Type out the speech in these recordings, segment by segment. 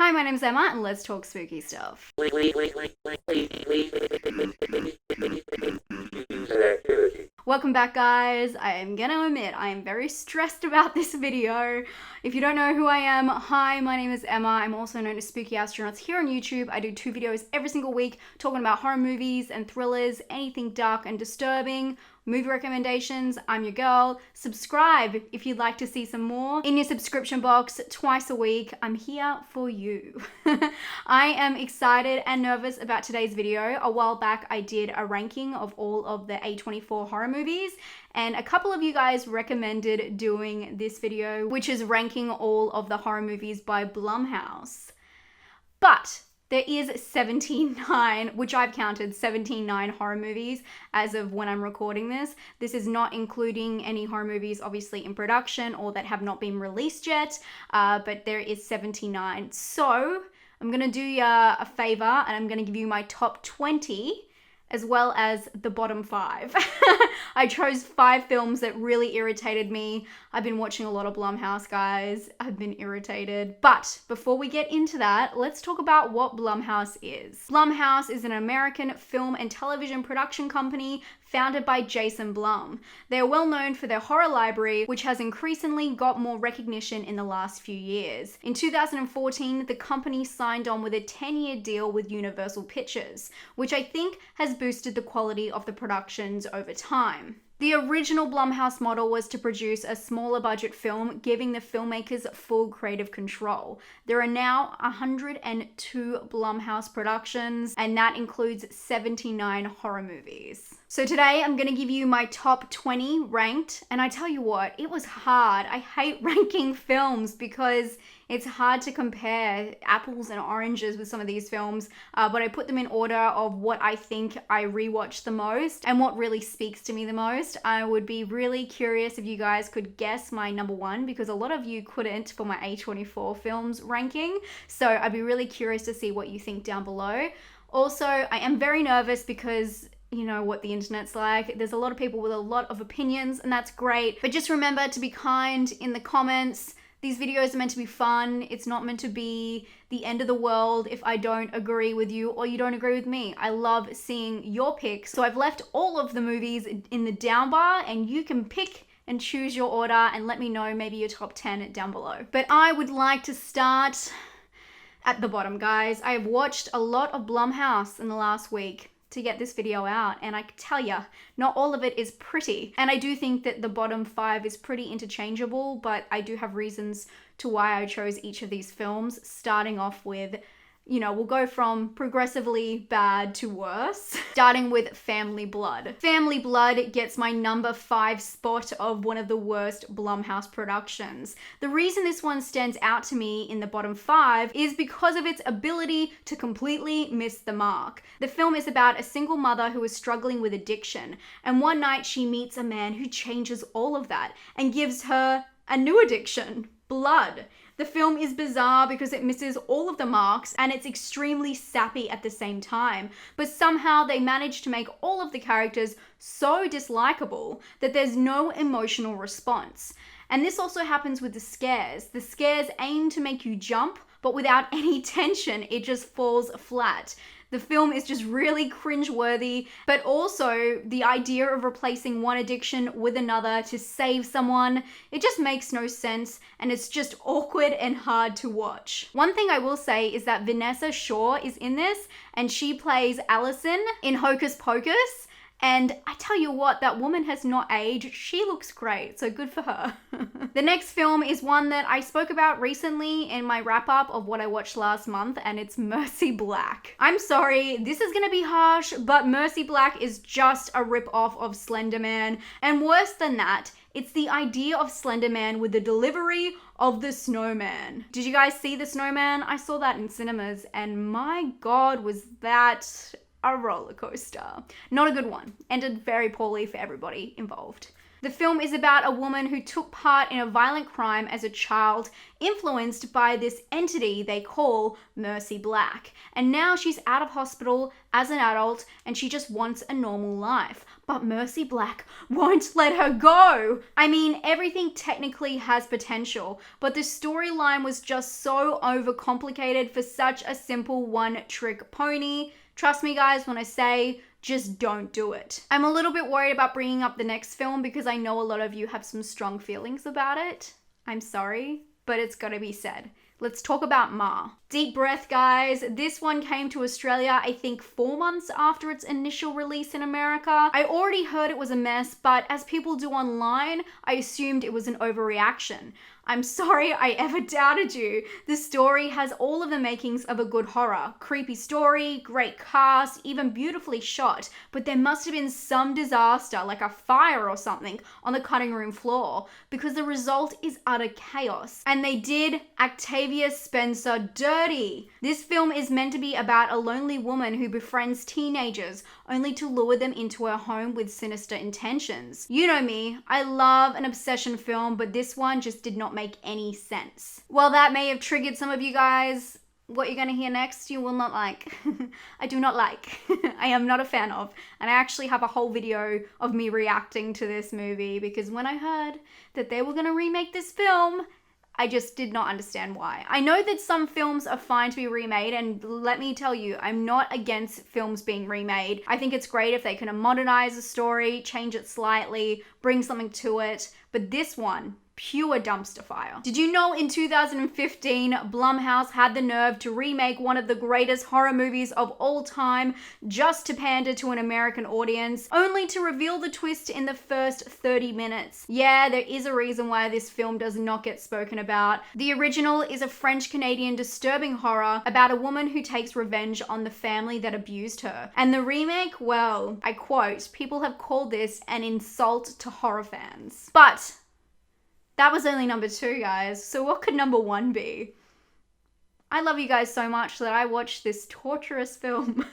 Hi, my name's Emma, and let's talk spooky stuff. Welcome back, guys. I am gonna admit, I am very stressed about this video. If you don't know who I am, hi, my name is Emma. I'm also known as Spooky Astronauts here on YouTube. I do 2 videos every single week talking about horror movies and thrillers, anything dark and disturbing, movie recommendations. I'm your girl. Subscribe if you'd like to see some more. In your subscription box twice a week, I'm here for you. I am excited and nervous about today's video. A while back, I did a ranking of all of the A24 horror movies, and a couple of you guys recommended doing this video, which is ranking all of the horror movies by BLUMHOUSE. But there is 79, which I've counted 79 horror movies as of when I'm recording this. This is not including any horror movies obviously in production or that have not been released yet, but there is 79. So I'm gonna do you a favor and I'm gonna give you my top 20 as well as the bottom 5. I chose 5 films that really irritated me. I've been watching a lot of BLUMHOUSE, guys. I've been irritated. But before we get into that, let's talk about what BLUMHOUSE is. BLUMHOUSE is an American film and television production company founded by Jason Blum. They are well known for their horror library, which has increasingly got more recognition in the last few years. In 2014, the company signed on with a 10-year deal with Universal Pictures, which I think has boosted the quality of the productions over time. The original BLUMHOUSE model was to produce a smaller budget film, giving the filmmakers full creative control. There are now 102 BLUMHOUSE productions, and that includes 79 horror movies. So today I'm gonna give you my top 20 ranked, and I tell you what, it was hard. I hate ranking films because it's hard to compare apples and oranges with some of these films, but I put them in order of what I think I rewatch the most and what really speaks to me the most. I would be really curious if you guys could guess my number 1, because a lot of you couldn't for my A24 films ranking. So I'd be really curious to see what you think down below. Also, I am very nervous because you know what the internet's like. There's a lot of people with a lot of opinions, and that's great. But just remember to be kind in the comments. These videos are meant to be fun. It's not meant to be the end of the world if I don't agree with you or you don't agree with me. I love seeing your picks. So I've left all of the movies in the down bar, and you can pick and choose your order and let me know maybe your top 10 down below. But I would like to start at the bottom, guys. I have watched a lot of BLUMHOUSE in the last week to get this video out, and I can tell ya, not all of it is pretty. And I do think that the bottom 5 is pretty interchangeable, but I do have reasons to why I chose each of these films, starting off with, you know, we'll go from progressively bad to worse, starting with Family Blood. Family Blood gets my number 5 spot of one of the worst BLUMHOUSE productions. The reason this one stands out to me in the bottom 5 is because of its ability to completely miss the mark. The film is about a single mother who is struggling with addiction, and one night she meets a man who changes all of that and gives her a new addiction: blood. The film is bizarre because it misses all of the marks and it's extremely sappy at the same time, but somehow they manage to make all of the characters so dislikable that there's no emotional response. And this also happens with the scares. The scares aim to make you jump, but without any tension, it just falls flat. The film is just really cringeworthy, but also the idea of replacing one addiction with another to save someone, it just makes no sense, and it's just awkward and hard to watch. One thing I will say is that Vanessa Shaw is in this, and she plays Allison in Hocus Pocus. And I tell you what, that woman has not aged. She looks great, so good for her. The next film is one that I spoke about recently in my wrap-up of what I watched last month, and it's Mercy Black. I'm sorry, this is gonna be harsh, but Mercy Black is just a rip-off of Slender Man. And worse than that, it's the idea of Slender Man with the delivery of the snowman. Did you guys see the snowman? I saw that in cinemas, and my God, was that a roller coaster. Not a good one. Ended very poorly for everybody involved. The film is about a woman who took part in a violent crime as a child, influenced by this entity they call Mercy Black. And now she's out of hospital as an adult and she just wants a normal life. But Mercy Black won't let her go. I mean, everything technically has potential, but the storyline was just so overcomplicated for such a simple one-trick pony. Trust me guys when I say, just don't do it. I'm a little bit worried about bringing up the next film because I know a lot of you have some strong feelings about it. I'm sorry, but it's gotta be said. Let's talk about Ma. Deep breath, guys. This one came to Australia, I think 4 months after its initial release in America. I already heard it was a mess, but as people do online, I assumed it was an overreaction. I'm sorry I ever doubted you. The story has all of the makings of a good horror. Creepy story, great cast, even beautifully shot, but there must have been some disaster, like a fire or something, on the cutting room floor, because the result is utter chaos. And they did Octavia Spencer dirty. This film is meant to be about a lonely woman who befriends teenagers, only to lure them into her home with sinister intentions. You know me, I love an obsession film, but this one just did not make any sense. While that may have triggered some of you guys, what you're gonna hear next you will not like. I do not like. I am not a fan of. And I actually have a whole video of me reacting to this movie because when I heard that they were gonna remake this film, I just did not understand why. I know that some films are fine to be remade, and let me tell you, I'm not against films being remade. I think it's great if they can modernize a story, change it slightly, bring something to it, but this one, pure dumpster fire. Did you know in 2015, BLUMHOUSE had the nerve to remake one of the greatest horror movies of all time just to pander to an American audience, only to reveal the twist in the first 30 minutes? Yeah, there is a reason why this film does not get spoken about. The original is a French-Canadian disturbing horror about a woman who takes revenge on the family that abused her. And the remake, well, I quote, people have called this an insult to horror fans. But that was only number 2, guys. So what could number 1 be? I love you guys so much that I watched this torturous film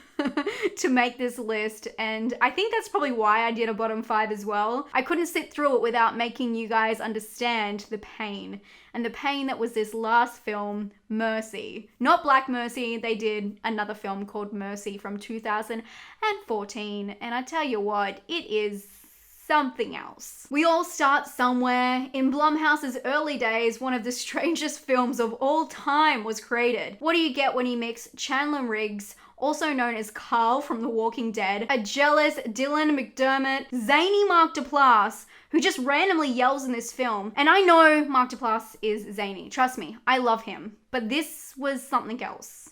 to make this list, and I think that's probably why I did a bottom 5 as well. I couldn't sit through it without making you guys understand the pain, and the pain that was this last film, Mercy. Not Black Mercy, they did another film called Mercy from 2014, and I tell you what, it is something else. We all start somewhere. In Blumhouse's early days, one of the strangest films of all time was created. What do you get when you mix Chandler Riggs, also known as Carl from The Walking Dead, a jealous Dylan McDermott, zany Mark Duplass, who just randomly yells in this film? And I know Mark Duplass is zany. Trust me, I love him. But this was something else.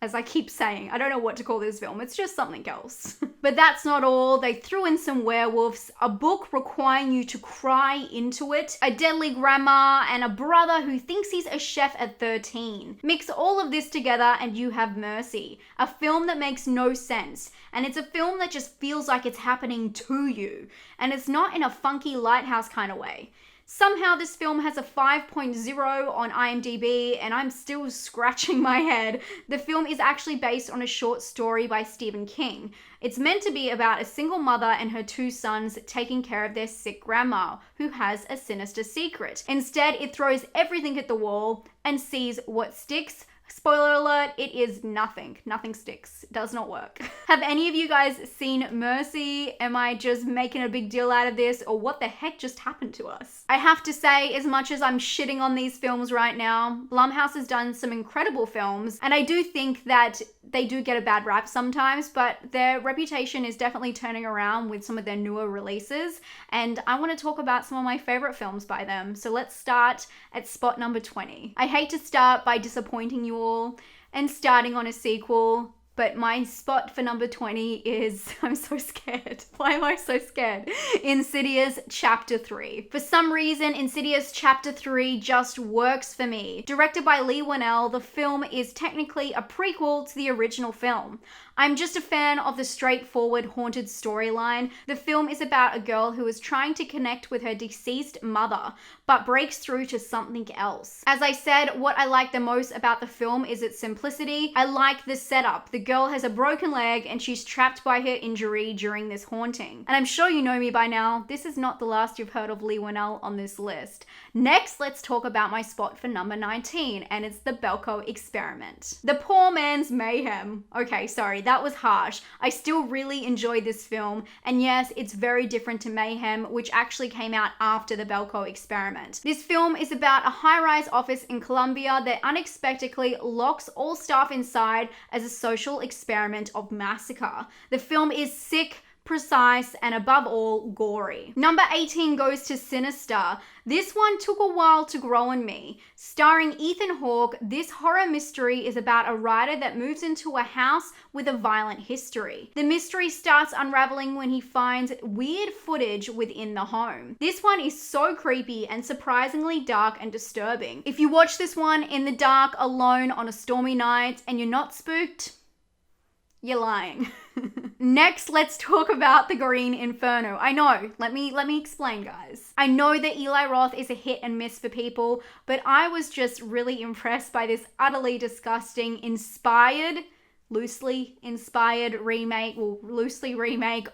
As I keep saying, I don't know what to call this film. It's just something else. But that's not all. They threw in some werewolves, a book requiring you to cry into it, a deadly grandma, and a brother who thinks he's a chef at 13. Mix all of this together and you have Mercy, a film that makes no sense. And it's a film that just feels like it's happening to you. And it's not in a funky lighthouse kind of way. Somehow this film has a 5.0 on IMDb and I'm still scratching my head. The film is actually based on a short story by Stephen King. It's meant to be about a single mother and her 2 sons taking care of their sick grandma, who has a sinister secret. Instead, it throws everything at the wall and sees what sticks. Spoiler alert, it is nothing. Nothing sticks. It does not work. Have any of you guys seen Mercy? Am I just making a big deal out of this, or what the heck just happened to us? I have to say, as much as I'm shitting on these films right now, Blumhouse has done some incredible films, and I do think that they do get a bad rap sometimes, but their reputation is definitely turning around with some of their newer releases, and I want to talk about some of my favorite films by them. So let's start at spot number 20. I hate to start by disappointing you all and starting on a sequel, but my spot for number 20 is, I'm so scared. Why am I so scared? Insidious Chapter 3. For some reason, Insidious Chapter 3 just works for me. Directed by Leigh Whannell, the film is technically a prequel to the original film. I'm just a fan of the straightforward haunted storyline. The film is about a girl who is trying to connect with her deceased mother, but breaks through to something else. As I said, what I like the most about the film is its simplicity. I like the setup. The girl has a broken leg and she's trapped by her injury during this haunting. And I'm sure you know me by now, this is not the last you've heard of Leigh Whannell on this list. Next, let's talk about my spot for number 19, and it's the BELKO experiment. The poor man's mayhem. Okay, sorry, that was harsh. I still really enjoyed this film, and yes, it's very different to Mayhem, which actually came out after the BELKO experiment. This film is about a high-rise office in Colombia that unexpectedly locks all staff inside as a social experiment of massacre. The film is sick, precise, and above all, gory. Number 18 goes to Sinister. This one took a while to grow on me. Starring Ethan Hawke, this horror mystery is about a writer that moves into a house with a violent history. The mystery starts unraveling when he finds weird footage within the home. This one is so creepy and surprisingly dark and disturbing. If you watch this one in the dark, alone on a stormy night, and you're not spooked, you're lying. Next, let's talk about the Green Inferno. I know, let me explain, guys. I know that Eli Roth is a hit and miss for people, but I was just really impressed by this utterly disgusting, loosely inspired remake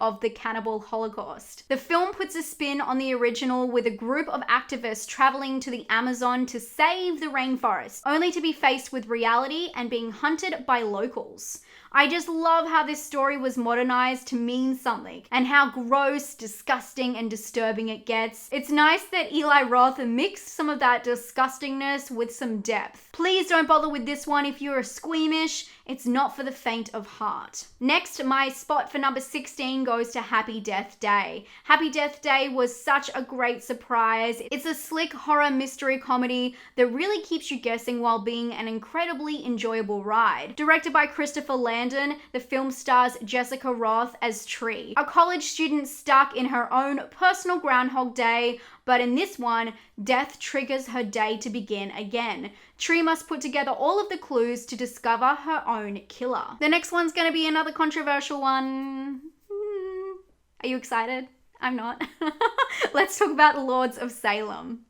of the Cannibal Holocaust. The film puts a spin on the original with a group of activists traveling to the Amazon to save the rainforest, only to be faced with reality and being hunted by locals. I just love how this story was modernized to mean something, and how gross, disgusting, and disturbing it gets. It's nice that Eli Roth mixed some of that disgustingness with some depth. Please don't bother with this one if you're squeamish. It's not for the faint of heart. Next, my spot for number 16 goes to Happy Death Day. Happy Death Day was such a great surprise. It's a slick horror mystery comedy that really keeps you guessing while being an incredibly enjoyable ride. Directed by Christopher Landon, the film stars Jessica Roth as Tree, a college student stuck in her own personal Groundhog Day, but in this one, death triggers her day to begin again. Tree must put together all of the clues to discover her own killer. The next one's gonna be another controversial one. Are you excited? I'm not. Let's talk about Lords of Salem.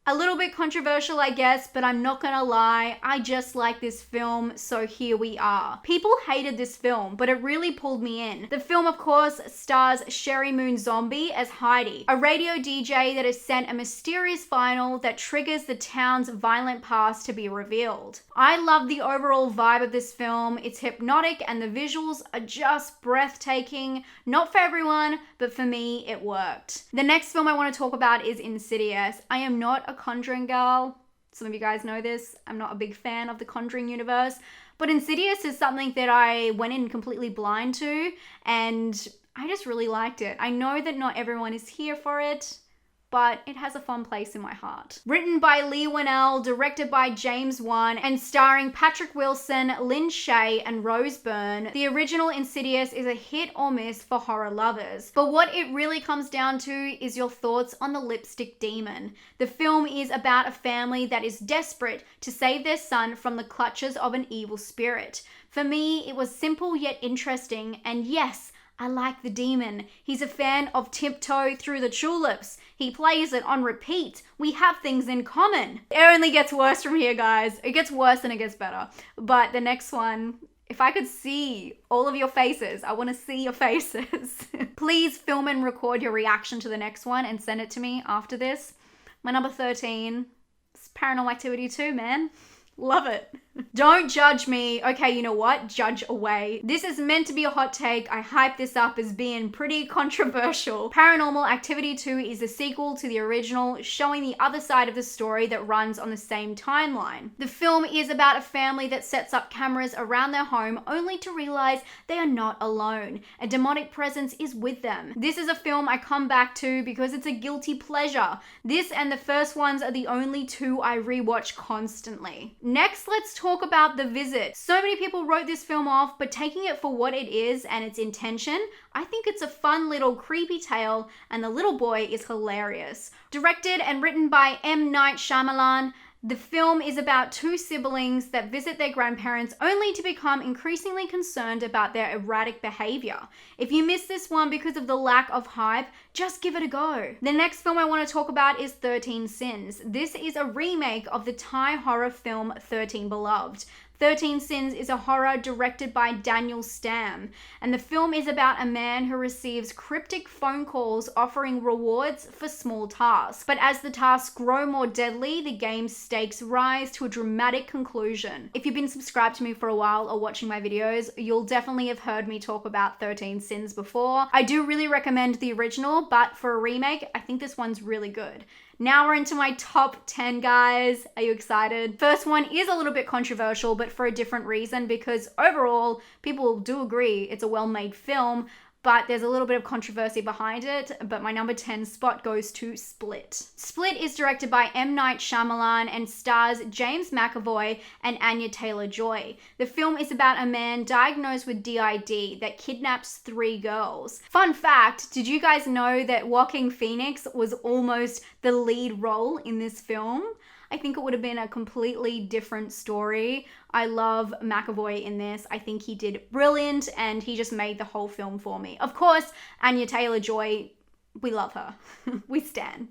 A little bit controversial, I guess, but I'm not gonna lie, I just like this film, so here we are. People hated this film, but it really pulled me in. The film, of course, stars Sherry Moon Zombie as Heidi, a radio DJ that is sent a mysterious vinyl that triggers the town's violent past to be revealed. I love the overall vibe of this film. It's hypnotic and the visuals are just breathtaking. Not for everyone, but for me, it worked. The next film I want to talk about is Insidious. I am not a Conjuring girl. Some of you guys know this. I'm not a big fan of the Conjuring universe, but Insidious is something that I went in completely blind to, and I just really liked it. I know that not everyone is here for it, but it has a fun place in my heart. Written by Leigh Whannell, directed by James Wan, and starring Patrick Wilson, Lynn Shay, and Rose Byrne, the original Insidious is a hit or miss for horror lovers. But what it really comes down to is your thoughts on the lipstick demon. The film is about a family that is desperate to save their son from the clutches of an evil spirit. For me, it was simple yet interesting, and yes, I like the demon. He's a fan of Tiptoe Through the Tulips. He plays it on repeat. We have things in common. It only gets worse from here, guys. It gets worse and it gets better. But the next one, if I could see all of your faces, I want to see your faces. Please film and record your reaction to the next one and send it to me after this. My number 13 is Paranormal Activity 2, man. Love it. Don't judge me. Okay, you know what? Judge away. This is meant to be a hot take. I hype this up as being pretty controversial. Paranormal Activity 2 is a sequel to the original, showing the other side of the story that runs on the same timeline. The film is about a family that sets up cameras around their home only to realize they are not alone. A demonic presence is with them. This is a film I come back to because it's a guilty pleasure. This and the first ones are the only two I rewatch constantly. Next, let's talk about The Visit. So many people wrote this film off, but taking it for what it is and its intention, I think it's a fun little creepy tale, and the little boy is hilarious. Directed and written by M. Night Shyamalan, the film is about two siblings that visit their grandparents only to become increasingly concerned about their erratic behavior. If you missed this one because of the lack of hype, just give it a go. The next film I want to talk about is 13 Sins. This is a remake of the Thai horror film 13 Beloved. 13 Sins is a horror directed by Daniel Stamm, and the film is about a man who receives cryptic phone calls offering rewards for small tasks. But as the tasks grow more deadly, the game's stakes rise to a dramatic conclusion. If you've been subscribed to me for a while or watching my videos, you'll definitely have heard me talk about 13 Sins before. I do really recommend the original, but for a remake, I think this one's really good. Now we're into my top 10, guys. Are you excited? First one is a little bit controversial, but for a different reason, because overall, people do agree it's a well-made film, but there's a little bit of controversy behind it. But my number 10 spot goes to Split. Split is directed by M. Night Shyamalan and stars James McAvoy and Anya Taylor-Joy. The film is about a man diagnosed with DID that kidnaps 3 girls. Fun fact, did you guys know that Joaquin Phoenix was almost the lead role in this film? I think it would have been a completely different story. I love McAvoy in this. I think he did brilliant and he just made the whole film for me. Of course, Anya Taylor-Joy, we love her. We stan.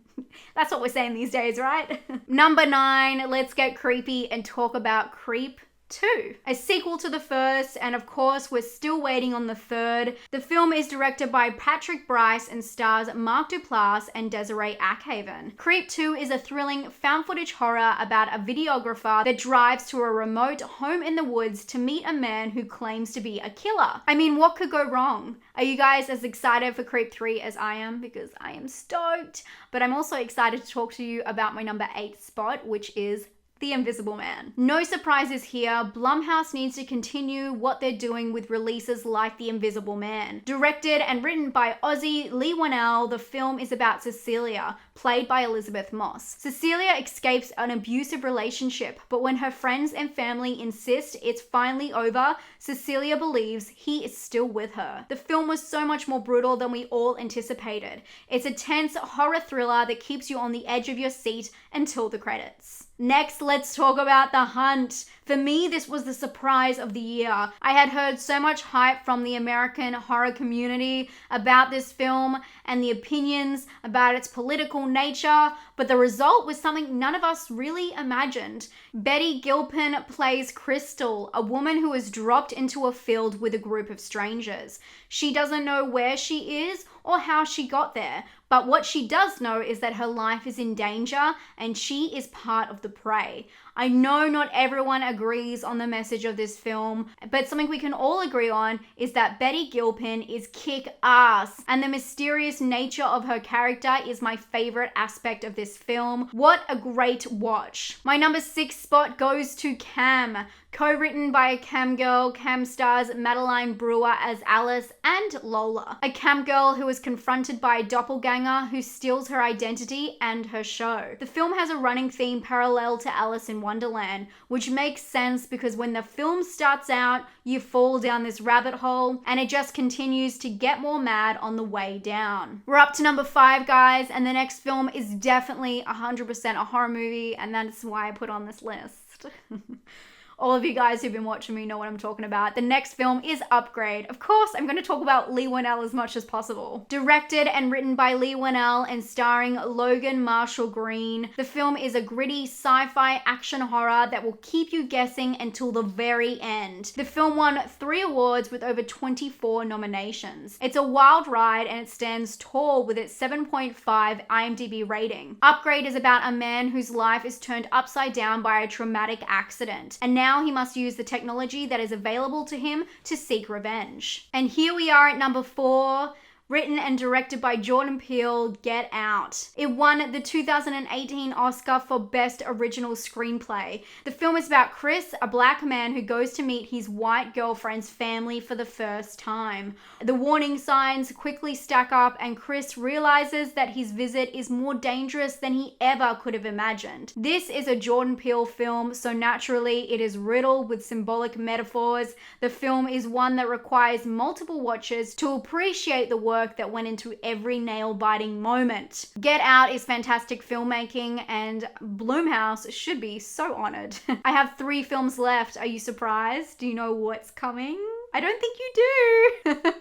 That's what we're saying these days, right? Number 9, let's get creepy and talk about Creep 2, a sequel to the first, and of course we're still waiting on the third. The film is directed by Patrick Bryce and stars Mark Duplass and Desiree Ackhaven. Creep 2 is a thrilling found footage horror about a videographer that drives to a remote home in the woods to meet a man who claims to be a killer. I mean, what could go wrong? Are you guys as excited for Creep 3 as I am? Because I am stoked, but I'm also excited to talk to you about my number 8 spot, which is The Invisible Man. No surprises here, Blumhouse needs to continue what they're doing with releases like The Invisible Man. Directed and written by Ozzy Lee Winnell, the film is about Cecilia, played by Elizabeth Moss. Cecilia escapes an abusive relationship, but when her friends and family insist it's finally over, Cecilia believes he is still with her. The film was so much more brutal than we all anticipated. It's a tense horror thriller that keeps you on the edge of your seat until the credits. Next, let's talk about The Hunt. For me, this was the surprise of the year. I had heard so much hype from the American horror community about this film and the opinions about its political nature, but the result was something none of us really imagined. Betty Gilpin plays Crystal, a woman who is dropped into a field with a group of strangers. She doesn't know where she is or how she got there, but what she does know is that her life is in danger and she is part of the prey. I know not everyone agrees on the message of this film, but something we can all agree on is that Betty Gilpin is kick-ass, and the mysterious nature of her character is my favorite aspect of this film. What a great watch. My number 6 spot goes to Cam. Co-written by a cam girl, Cam stars Madeline Brewer as Alice and Lola, a cam girl who is confronted by a doppelganger who steals her identity and her show. The film has a running theme parallel to Alice in Wonderland, which makes sense because when the film starts out, you fall down this rabbit hole and it just continues to get more mad on the way down. We're up to number 5, guys, and the next film is definitely 100% a horror movie, and that's why I put on this list. All of you guys who've been watching me know what I'm talking about. The next film is Upgrade. Of course, I'm going to talk about Lee Winnell as much as possible. Directed and written by Lee Winnell and starring Logan Marshall Green, the film is a gritty sci-fi action horror that will keep you guessing until the very end. The film won 3 awards with over 24 nominations. It's a wild ride and it stands tall with its 7.5 IMDb rating. Upgrade is about a man whose life is turned upside down by a traumatic accident, and now he must use the technology that is available to him to seek revenge. And here we are at number 4. Written and directed by Jordan Peele, Get Out. It won the 2018 Oscar for Best Original Screenplay. The film is about Chris, a black man who goes to meet his white girlfriend's family for the first time. The warning signs quickly stack up and Chris realizes that his visit is more dangerous than he ever could have imagined. This is a Jordan Peele film, so naturally it is riddled with symbolic metaphors. The film is one that requires multiple watches to appreciate the work that went into every nail-biting moment. Get Out is fantastic filmmaking and BLUMHOUSE should be so honored. I have 3 films left. Are you surprised? Do you know what's coming? I don't think you do.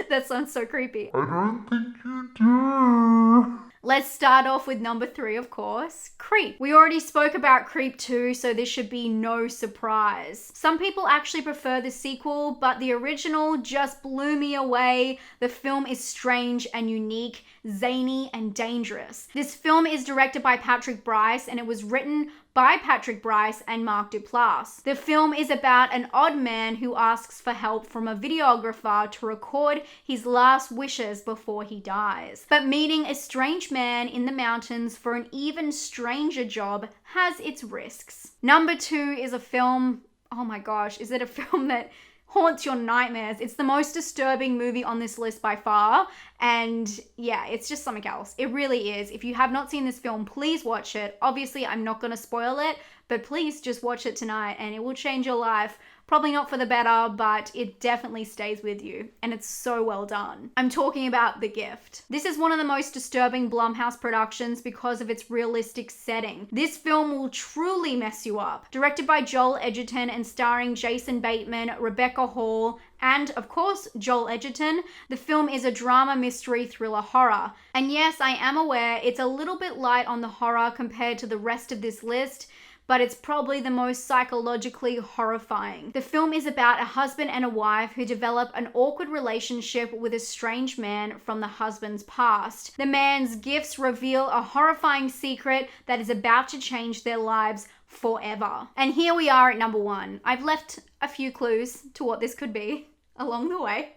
That sounds so creepy. I don't think you do. Let's start off with number 3, of course, Creep. We already spoke about Creep 2, so this should be no surprise. Some people actually prefer the sequel, but the original just blew me away. The film is strange and unique, zany and dangerous. This film is directed by Patrick Brice, and it was written by Patrick Brice and Mark Duplass. The film is about an odd man who asks for help from a videographer to record his last wishes before he dies. But meeting a strange man in the mountains for an even stranger job has its risks. Number 2 is a film, oh my gosh, is it a film that haunts your nightmares? It's the most disturbing movie on this list by far, and yeah, it's just something else. It really is. If you have not seen this film, please watch it. Obviously, I'm not going to spoil it, but please just watch it tonight and it will change your life. Probably not for the better, but it definitely stays with you, and it's so well done. I'm talking about The Gift. This is one of the most disturbing BLUMHOUSE productions because of its realistic setting. This film will truly mess you up. Directed by Joel Edgerton and starring Jason Bateman, Rebecca Hall, and of course, Joel Edgerton, the film is a drama, mystery, thriller, horror. And yes, I am aware it's a little bit light on the horror compared to the rest of this list, but it's probably the most psychologically horrifying. The film is about a husband and a wife who develop an awkward relationship with a strange man from the husband's past. The man's gifts reveal a horrifying secret that is about to change their lives forever. And here we are at number 1. I've left a few clues to what this could be along the way.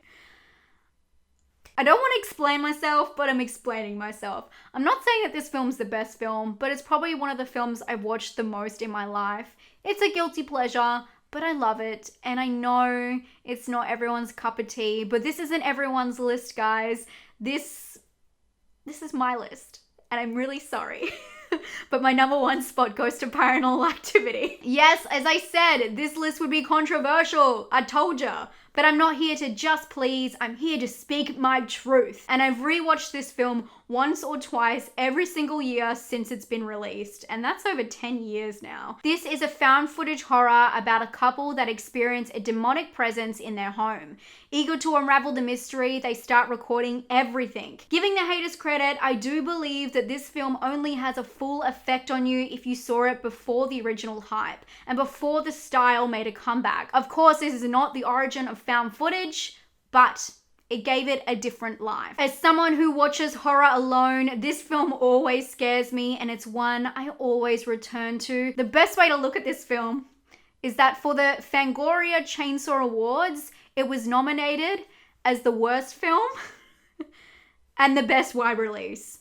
I don't want to explain myself, but I'm explaining myself. I'm not saying that this film's the best film, but it's probably one of the films I've watched the most in my life. It's a guilty pleasure, but I love it. And I know it's not everyone's cup of tea, but this isn't everyone's list, guys. This is my list, and I'm really sorry. But my number 1 spot goes to Paranormal Activity. Yes, as I said, this list would be controversial. I told ya. But I'm not here to just please, I'm here to speak my truth. And I've rewatched this film once or twice every single year since it's been released, and that's over 10 years now. This is a found footage horror about a couple that experience a demonic presence in their home. Eager to unravel the mystery, they start recording everything. Giving the haters credit, I do believe that this film only has a full effect on you if you saw it before the original hype and before the style made a comeback. Of course, this is not the origin of found footage, but it gave it a different life. As someone who watches horror alone, this film always scares me, and it's one I always return to. The best way to look at this film is that for the Fangoria Chainsaw Awards, it was nominated as the worst film and the best wide release.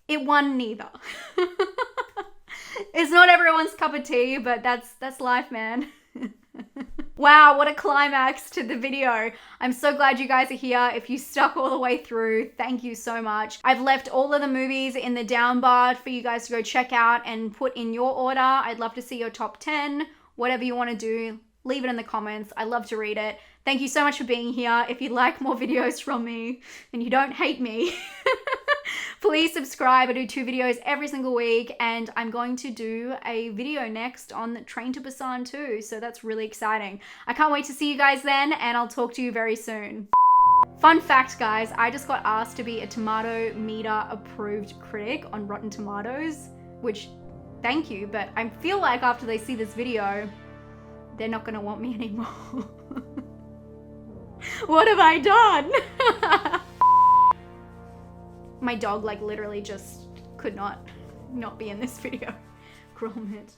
It won neither. It's not everyone's cup of tea, but that's life, man. Wow, what a climax to the video. I'm so glad you guys are here. If you stuck all the way through, thank you so much. I've left all of the movies in the down bar for you guys to go check out and put in your order. I'd love to see your top 10, whatever you want to do. Leave it in the comments. I love to read it. Thank you so much for being here. If you'd like more videos from me and you don't hate me, please subscribe. I do 2 videos every single week, and I'm going to do a video next on Train to Busan too, so that's really exciting. I can't wait to see you guys then, and I'll talk to you very soon. Fun fact, guys, I just got asked to be a tomato meter approved critic on Rotten Tomatoes, which, thank you, but I feel like after they see this video, they're not gonna want me anymore. What have I done? My dog like literally just could not be in this video. Gromit.